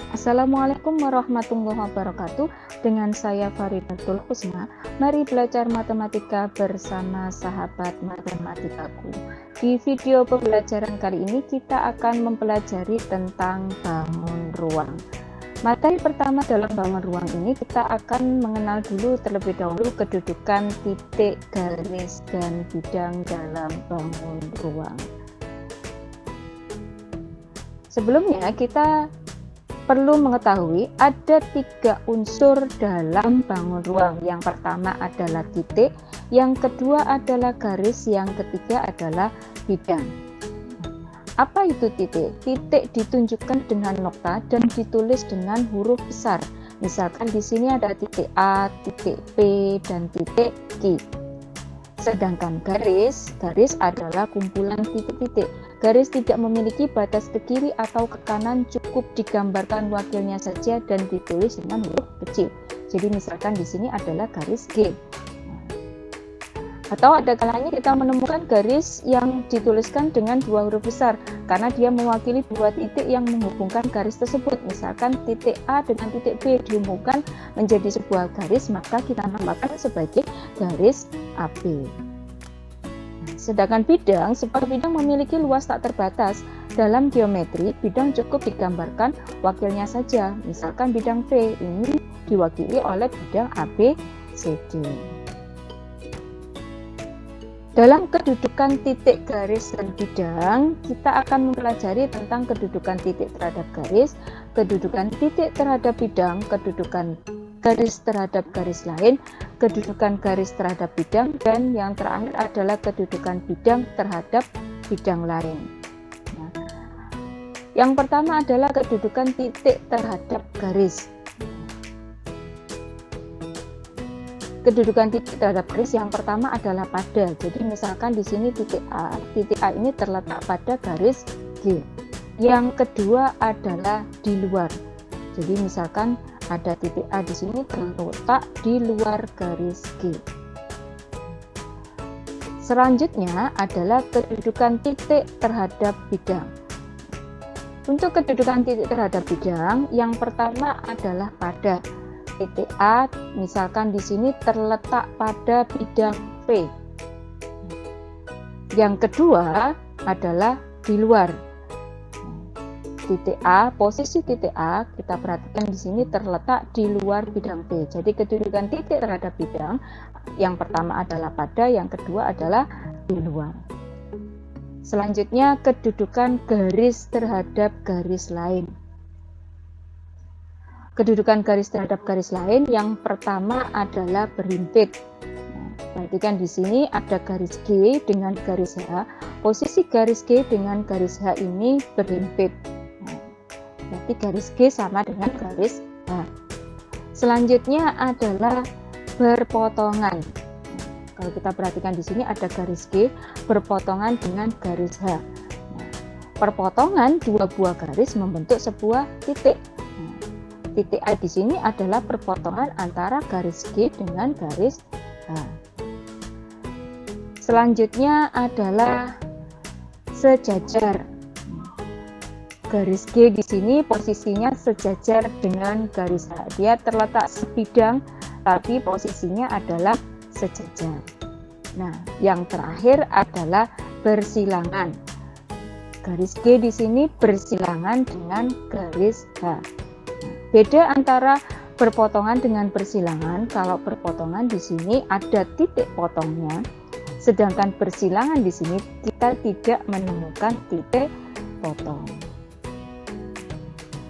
Assalamualaikum warahmatullahi wabarakatuh. Dengan saya Faridatul Husna. Mari belajar matematika bersama sahabat matematikaku. Di video pembelajaran kali ini kita akan mempelajari tentang bangun ruang. Materi pertama dalam bangun ruang ini kita akan mengenal dulu terlebih dahulu kedudukan titik, garis, dan bidang dalam bangun ruang. Sebelumnya kita perlu mengetahui ada 3 unsur dalam bangun ruang. Yang pertama adalah titik, yang kedua adalah garis, yang ketiga adalah bidang. Apa itu titik? Titik ditunjukkan dengan nokta dan ditulis dengan huruf besar. Misalkan di sini ada titik A, titik P, dan titik Q. Sedangkan garis adalah kumpulan titik-titik. Garis tidak memiliki batas ke kiri atau ke kanan, cukup digambarkan wakilnya saja dan ditulis dengan huruf kecil. Jadi misalkan di sini adalah garis G. Atau ada kalanya kita menemukan garis yang dituliskan dengan 2 huruf besar karena dia mewakili 2 titik yang menghubungkan garis tersebut. Misalkan titik A dengan titik B dihubungkan menjadi sebuah garis, maka kita namakan sebagai garis AB. Sedangkan bidang, sebuah bidang memiliki luas tak terbatas. Dalam geometri, bidang cukup digambarkan wakilnya saja. Misalkan bidang V ini diwakili oleh bidang ABCD. Dalam kedudukan titik, garis, dan bidang, kita akan mempelajari tentang kedudukan titik terhadap garis, kedudukan titik terhadap bidang, kedudukan garis terhadap garis lain, kedudukan garis terhadap bidang, dan yang terakhir adalah kedudukan bidang terhadap bidang lain. Nah, yang pertama adalah kedudukan titik terhadap garis. Kedudukan titik terhadap garis yang pertama adalah pada. Jadi misalkan di sini titik A ini terletak pada garis G. Yang kedua adalah di luar. Jadi misalkan ada titik A di sini terletak di luar garis G. Selanjutnya adalah kedudukan titik terhadap bidang. Untuk kedudukan titik terhadap bidang, yang pertama adalah pada. Titik A misalkan di sini terletak pada bidang P. Yang kedua adalah di luar. Titik A, posisi titik A kita perhatikan di sini terletak di luar bidang P. Jadi kedudukan titik terhadap bidang yang pertama adalah pada, yang kedua adalah di luar. Selanjutnya kedudukan garis terhadap garis lain. Kedudukan garis terhadap garis lain yang pertama adalah berhimpit. Perhatikan di sini ada garis G dengan garis H. Posisi garis G dengan garis H ini berhimpit. Berarti garis G sama dengan garis H. Selanjutnya adalah berpotongan. Kalau kita perhatikan di sini ada garis G berpotongan dengan garis H. Perpotongan 2 buah garis membentuk sebuah titik. Titik A di sini adalah perpotongan antara garis G dengan garis H. Selanjutnya adalah sejajar. Garis G di sini posisinya sejajar dengan garis H. Dia terletak sebidang tapi posisinya adalah sejajar. Nah, yang terakhir adalah bersilangan. Garis G di sini bersilangan dengan garis H. Beda antara berpotongan dengan bersilangan, kalau berpotongan di sini ada titik potongnya, sedangkan bersilangan di sini kita tidak menemukan titik potong.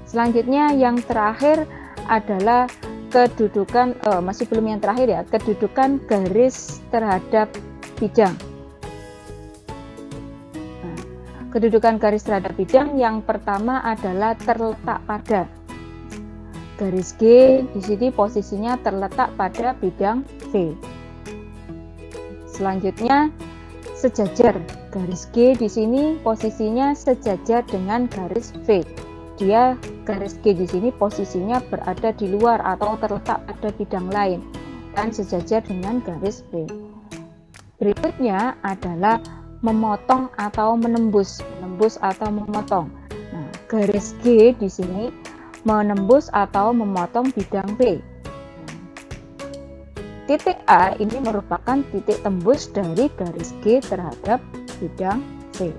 Selanjutnya yang terakhir adalah kedudukan, masih belum yang terakhir ya, kedudukan garis terhadap bidang. Nah, kedudukan garis terhadap bidang yang pertama adalah terletak pada. Garis G di sini posisinya terletak pada bidang V. Selanjutnya sejajar. Garis G di sini posisinya sejajar dengan garis V. Dia garis G di sini posisinya berada di luar atau terletak pada bidang lain dan sejajar dengan garis V. Berikutnya adalah memotong atau menembus atau memotong. Nah, garis G di sini menembus atau memotong bidang B. Titik A ini merupakan titik tembus dari garis G terhadap bidang C.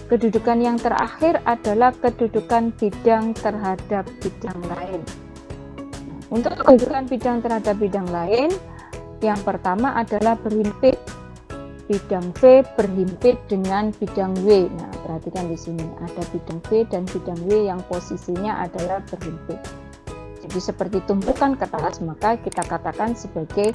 Kedudukan yang terakhir adalah kedudukan bidang terhadap bidang lain. Untuk kedudukan bidang terhadap bidang lain, yang pertama adalah berhimpit. Bidang V berhimpit dengan bidang W. Nah, perhatikan di sini ada bidang V dan bidang W yang posisinya adalah berhimpit. Jadi seperti tumpukan kertas, maka kita katakan sebagai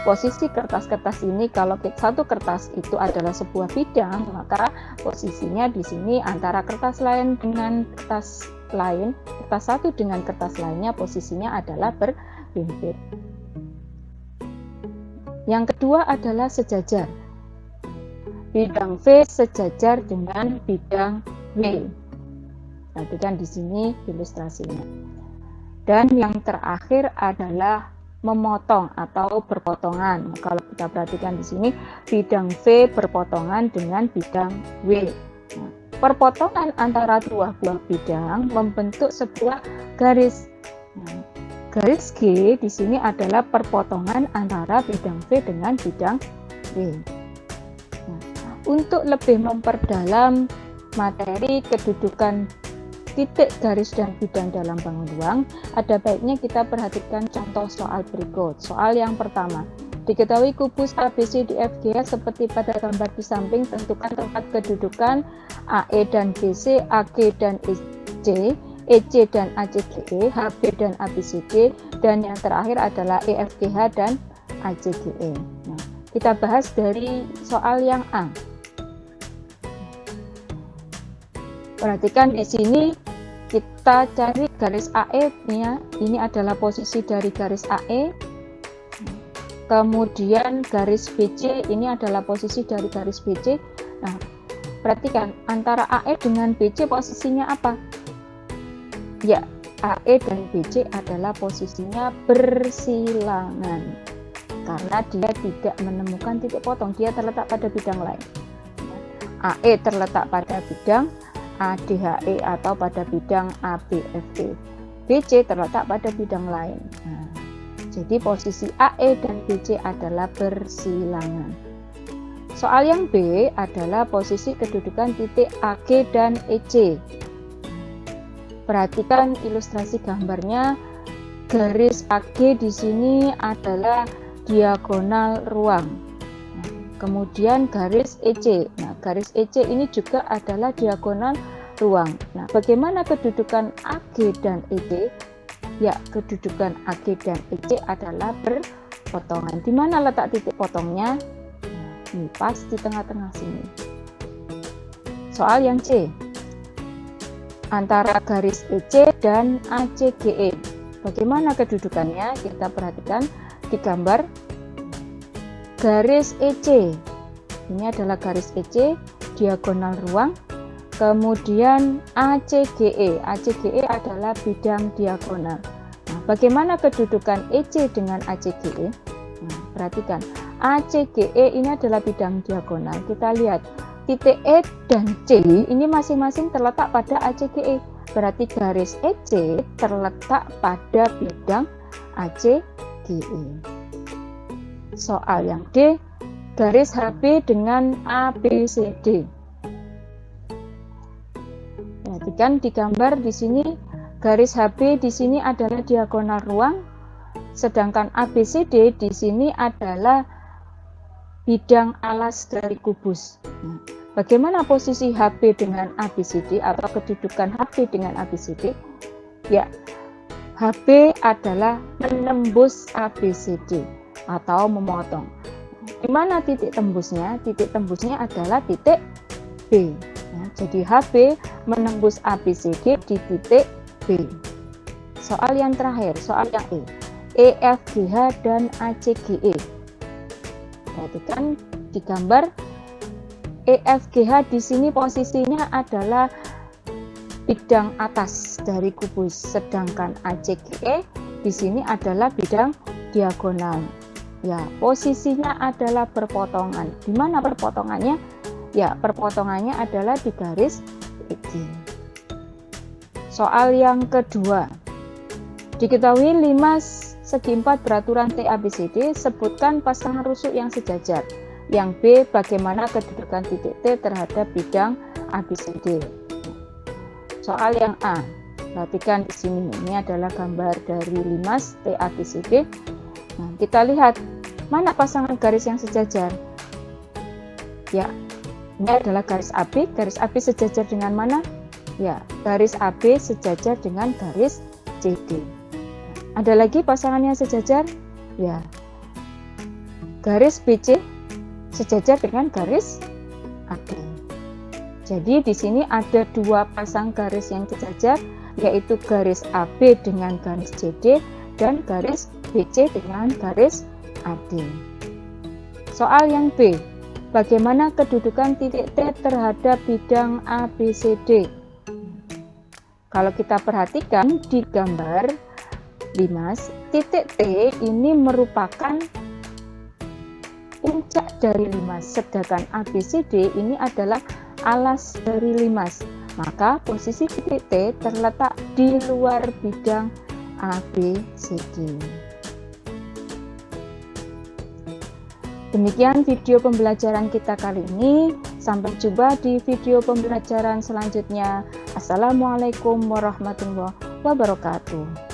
posisi kertas-kertas ini, kalau satu kertas itu adalah sebuah bidang, maka posisinya di sini antara kertas lain dengan kertas lain, kertas satu dengan kertas lainnya posisinya adalah berhimpit. Yang kedua adalah sejajar. Bidang V sejajar dengan bidang W. Perhatikan di sini ilustrasinya. Dan yang terakhir adalah memotong atau berpotongan. Nah, kalau kita perhatikan di sini, bidang V berpotongan dengan bidang W. Nah, perpotongan antara dua buah bidang membentuk sebuah garis. Nah, garis G di sini adalah perpotongan antara bidang V dengan bidang W. Nah, untuk lebih memperdalam materi kedudukan titik, garis, dan bidang dalam bangun ruang, ada baiknya kita perhatikan contoh soal berikut. Soal yang pertama, diketahui kubus ABCDFG seperti pada gambar di samping, tentukan tempat kedudukan AE dan BC, AG dan EC, EC dan ACGE, HB dan ABCD, dan yang terakhir adalah EFGH dan ACGE. Nah, kita bahas dari soal yang A. Perhatikan di sini kita cari garis AE ya. Ini adalah posisi dari garis AE. Kemudian garis BC ini adalah posisi dari garis BC. Nah, perhatikan antara AE dengan BC posisinya apa? Ya, AE dan BC adalah posisinya bersilangan. Karena dia tidak menemukan titik potong, dia terletak pada bidang lain. AE terletak pada bidang ADHE atau pada bidang ABFE. BC terletak pada bidang lain. Nah, jadi posisi AE dan BC adalah bersilangan. Soal yang B adalah posisi kedudukan titik AG dan EC. Perhatikan ilustrasi gambarnya. Garis AG di sini adalah diagonal ruang. Kemudian garis EC. Nah, garis EC ini juga adalah diagonal ruang. Nah, bagaimana kedudukan AG dan EC? Ya, kedudukan AG dan EC adalah berpotongan. Di mana letak titik potongnya? Nah, ini pas di tengah-tengah sini. Soal yang C. Antara garis EC dan ACGE. Bagaimana kedudukannya? Kita perhatikan di gambar. Garis EC, ini adalah garis EC, diagonal ruang. Kemudian ACGE, ACGE adalah bidang diagonal. Nah, bagaimana kedudukan EC dengan ACGE? Nah, perhatikan, ACGE ini adalah bidang diagonal. Kita lihat, titik E dan C ini masing-masing terletak pada ACGE. Berarti garis EC terletak pada bidang ACGE. Soal yang D, garis HB dengan ABCD. Perhatikan di gambar di sini, garis HB di sini adalah diagonal ruang, sedangkan ABCD di sini adalah bidang alas dari kubus. Nah, bagaimana posisi HB dengan ABCD atau kedudukan HB dengan ABCD? Ya, HB adalah menembus ABCD atau memotong. Di mana titik tembusnya? Titik tembusnya adalah titik B. Ya, jadi HB menembus ABCD di titik B. Soal yang terakhir, soal yang E. EFGH dan ACGE. Perhatikan di gambar, EFGH di sini posisinya adalah bidang atas dari kubus, sedangkan ACGE di sini adalah bidang diagonal. Ya, posisinya adalah perpotongan. Di mana perpotongannya? Ya, perpotongannya adalah di garis EG. Soal yang kedua. Diketahui limas segi 4 beraturan T ABCD, sebutkan pasangan rusuk yang sejajar. Yang B, bagaimana kedudukan titik T terhadap bidang ABCD. Soal yang A. Perhatikan di sini, ini adalah gambar dari limas T ABCD. Nah, kita lihat mana pasangan garis yang sejajar. Ya, ini adalah garis AB. Garis AB sejajar dengan mana? Ya, garis AB sejajar dengan garis CD. Ada lagi pasangan yang sejajar? Ya, garis BC sejajar dengan garis AB. Jadi di sini ada dua pasang garis yang sejajar, yaitu garis AB dengan garis CD dan garis BC dengan garis AD. Soal yang B, bagaimana kedudukan titik T terhadap bidang ABCD? Kalau kita perhatikan di gambar limas, titik T ini merupakan puncak dari limas, sedangkan ABCD ini adalah alas dari limas. Maka posisi titik T terletak di luar bidang ABCD. Demikian video pembelajaran kita kali ini. Sampai jumpa di video pembelajaran selanjutnya. Assalamualaikum warahmatullahi wabarakatuh.